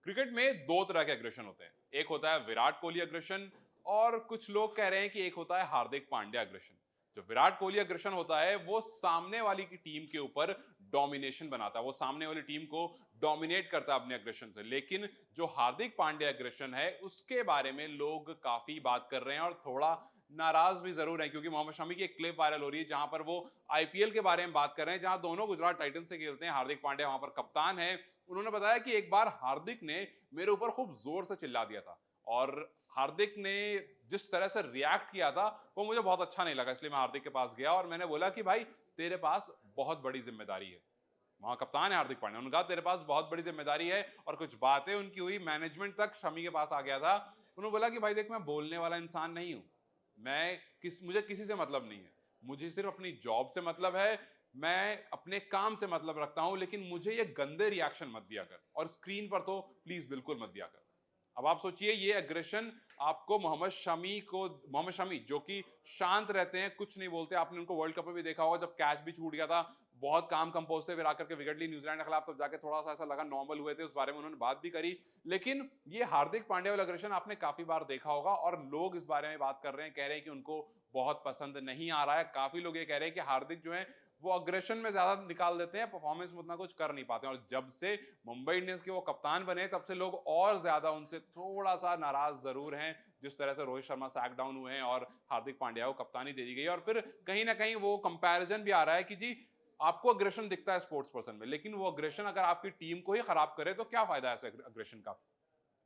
Cricket में दो तरह के अग्रेशन होते हैं। एक होता है विराट कोहली अग्रेशन और कुछ लोग कह रहे हैं कि एक होता है हार्दिक पांड्या अग्रेशन। जो विराट कोहली अग्रेशन होता है वो सामने वाली की टीम के ऊपर डोमिनेशन बनाता है, वो सामने वाली टीम को डोमिनेट करता है अपने अग्रेशन से। लेकिन जो हार्दिक पांड्या अग्रेशन है उसके बारे में लोग काफी बात कर रहे हैं और थोड़ा नाराज भी जरूर है, क्योंकि मोहम्मद शमी की एक क्लिप वायरल हो रही है जहां पर वो आईपीएल के बारे में बात कर रहे हैं, जहां दोनों गुजरात टाइटंस से खेलते हैं। हार्दिक पांड्या वहां पर कप्तान है। उन्होंने बताया कि एक बार हार्दिक ने मेरे ऊपर खूब जोर से चिल्ला दिया था और हार्दिक ने जिस तरह से रिएक्ट किया था वो मुझे बहुत अच्छा नहीं लगा। इसलिए मैं हार्दिक के पास गया और मैंने बोला कि भाई तेरे पास बहुत बड़ी जिम्मेदारी है। वहां कप्तान है हार्दिक पांड्या, उन्होंने कहा तेरे पास बहुत बड़ी जिम्मेदारी है। और कुछ बातें उनकी हुई, मैनेजमेंट तक शमी के पास आ गया था। उन्होंने बोला कि भाई देख, मैं बोलने वाला इंसान नहीं हूं, मुझे किसी से मतलब नहीं है, मुझे सिर्फ अपनी जॉब से मतलब है, मैं अपने काम से मतलब रखता हूं, लेकिन मुझे ये गंदे रिएक्शन मत दिया कर और स्क्रीन पर तो प्लीज बिल्कुल मत दिया कर। अब आप सोचिए ये एग्रेशन आपको मोहम्मद शमी जो कि शांत रहते हैं, कुछ नहीं बोलते, आपने उनको वर्ल्ड कप में भी देखा होगा जब कैच भी छूट गया था बहुत काम कंपोज से फिर आकर के विकेट ली न्यूजीलैंड के खिलाफ, तब जाके थोड़ा सा ऐसा लगा नॉर्मल हुए थे, उस बारे में उन्होंने बात भी करी। लेकिन ये हार्दिक पांड्या वाला एग्रेशन आपने काफी बार देखा होगा और लोग इस बारे में बात कर रहे हैं, कह रहे हैं कि उनको बहुत पसंद नहीं आ रहा है। काफी लोग ये कह रहे हैं कि हार्दिक जो है वो अग्रेशन में ज्यादा निकाल देते हैं, परफॉर्मेंस में उतना कुछ कर नहीं पाते हैं। और जब से मुंबई इंडियंस के वो कप्तान बने तब से लोग और ज्यादा उनसे थोड़ा सा नाराज जरूर हैं, जिस तरह से रोहित शर्मा सैक डाउन हुए हैं और हार्दिक पांड्या को कप्तानी दे दी गई। और फिर कहीं ना कहीं वो कंपैरिजन भी आ रहा है कि जी आपको अग्रेशन दिखता है स्पोर्ट्स पर्सन में, लेकिन वो अग्रेशन अगर आपकी टीम को ही खराब करे तो क्या फायदा है ऐसे अग्रेशन का।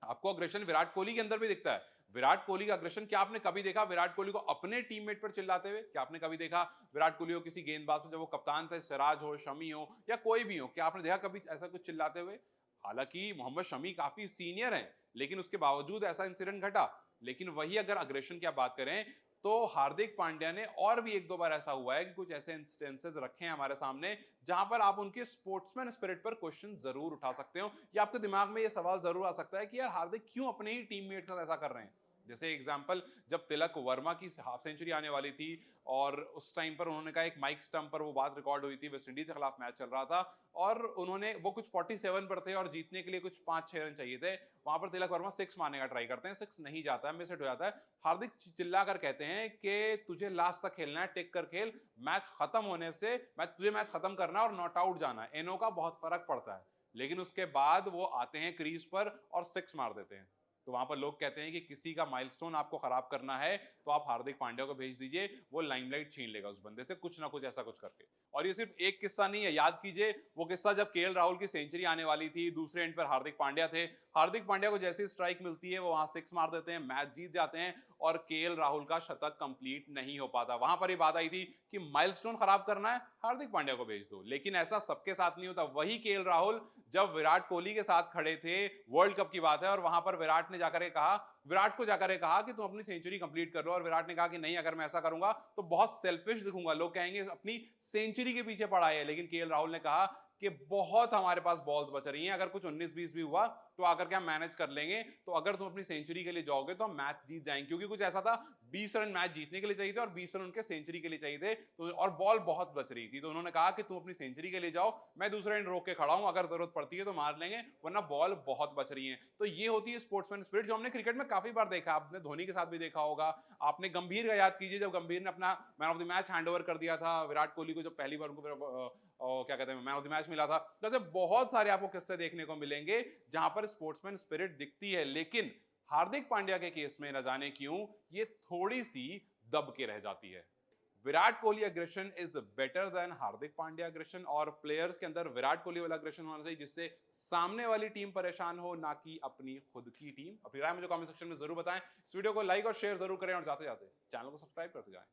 आपको अग्रेशन विराट कोहली के अंदर भी दिखता है। विराट कोहली का अग्रेशन क्या आपने कभी देखा विराट कोहली को अपने टीममेट पर चिल्लाते हुए? क्या आपने कभी देखा विराट कोहली को किसी गेंदबाज पर, जब वो कप्तान थे, सिराज हो, शमी हो या कोई भी हो, क्या आपने देखा कभी ऐसा कुछ चिल्लाते हुए? हालांकि मोहम्मद शमी काफी सीनियर हैं, लेकिन उसके बावजूद ऐसा इंसिडेंट घटा। लेकिन वही अगर अग्रेशन की आप बात करें तो हार्दिक पांड्या ने और भी एक दो बार ऐसा हुआ है कि कुछ ऐसे इंस्टेंसेस रखे हैं हमारे सामने जहां पर आप उनके स्पोर्ट्समैन स्पिरिट पर क्वेश्चन जरूर उठा सकते हो, या आपके दिमाग में ये सवाल जरूर आ सकता है कि यार हार्दिक क्यों अपने ही टीममेट के साथ ऐसा कर रहे हैं। जैसे एग्जांपल, जब तिलक वर्मा की हाफ सेंचुरी आने वाली थी और उस टाइम पर उन्होंने कहा, एक माइक स्टंप पर वो बात रिकॉर्ड हुई थी, वेस्ट इंडीज के खिलाफ मैच चल रहा था और उन्होंने वो कुछ 47 पर थे और जीतने के लिए कुछ 5-6 रन चाहिए थे। वहां पर तिलक वर्मा सिक्स मारने का ट्राई करते हैं, सिक्स नहीं जाता है, मिस हिट हो जाता है। हार्दिक चिल्ला कर कहते हैं कि तुझे लास्ट तक खेलना है, टेक कर खेल, मैच खत्म होने से तुझे मैच खत्म करना है और नॉट आउट जाना है, एनो का बहुत फर्क पड़ता है। लेकिन उसके बाद वो आते हैं क्रीज पर और सिक्स मार देते हैं। तो वहां पर लोग कहते हैं कि किसी का माइलस्टोन आपको खराब करना है तो आप हार्दिक पांड्या को भेज दीजिए, वो लाइमलाइट छीन लेगा उस बंदे से कुछ ना कुछ ऐसा कुछ करके। और ये सिर्फ एक किस्सा नहीं है, याद कीजिए वो किस्सा जब केएल राहुल की सेंचुरी आने वाली थी, दूसरे एंड पर हार्दिक पांड्या थे। हार्दिक पांड्या को जैसी स्ट्राइक मिलती है वो वहां सिक्स मार देते हैं, मैच जीत जाते हैं और केएल राहुल का शतक कंप्लीट नहीं हो पाता। वहां पर ही बात आई थी कि माइलस्टोन खराब करना है, हार्दिक पांड्या को भेज दो। लेकिन ऐसा सबके साथ नहीं होता। वही केएल राहुल जब विराट कोहली के साथ खड़े थे, वर्ल्ड कप की बात है, और वहां पर विराट को जाकर कहा कि तुम अपनी सेंचुरी कंप्लीट कर लो, और विराट ने कहा कि नहीं, अगर मैं ऐसा करूंगा तो बहुत सेल्फिश दिखूंगा, लोग कहेंगे अपनी सेंचुरी के पीछे पड़ा है। लेकिन केएल राहुल ने कहा कि बहुत हमारे पास बॉल्स बच रही हैं, अगर कुछ 19-20 भी हुआ तो आकर के हम मैनेज कर लेंगे, तो अगर तुम अपनी सेंचुरी के लिए जाओगे तो हम मैच जीत जाएंगे। क्योंकि कुछ ऐसा था, 20 रन मैच जीतने के लिए चाहिए थे और 20 रन उनके सेंचुरी के लिए चाहिए थे, तो और बॉल बहुत बच रही थी, तो उन्होंने कहा कि तुम अपनी सेंचुरी के लिए जाओ, मैं दूसरे एंड रोक के खड़ा हूं, अगर जरूरत पड़ती है तो मार लेंगे, वरना बॉल बहुत बच रही है। तो ये होती है स्पोर्ट्समैन स्पिरिट, जो हमने क्रिकेट में काफी बार देखा। आपने धोनी के साथ भी देखा होगा, आपने गंभीर का याद कीजिए, जब गंभीर ने अपना man of the match hand over कर दिया था विराट कोहली को, जब पहली बार उनको क्या कहते हैं मैन ऑफ द मैच मिला था। तो ऐसे बहुत सारे आपको किस्से देखने को मिलेंगे जहां पर स्पोर्ट्समैन स्पिरिट दिखती है। लेकिन हार्दिक पांड्या के केस में न जाने क्यों ये थोड़ी सी दब के रह जाती है। Virat Kohli aggression is better than Hardik Pandya aggression, और प्लेयर्स के अंदर विराट कोहली वाला अग्रेशन होना चाहिए जिससे सामने वाली टीम परेशान हो, ना कि अपनी खुद की टीम। अपनी राय मुझे कमेंट सेक्शन में जरूर बताएं। इस वीडियो को लाइक और शेयर जरूर करें और जाते जाते चैनल को सब्सक्राइब करते जाएं।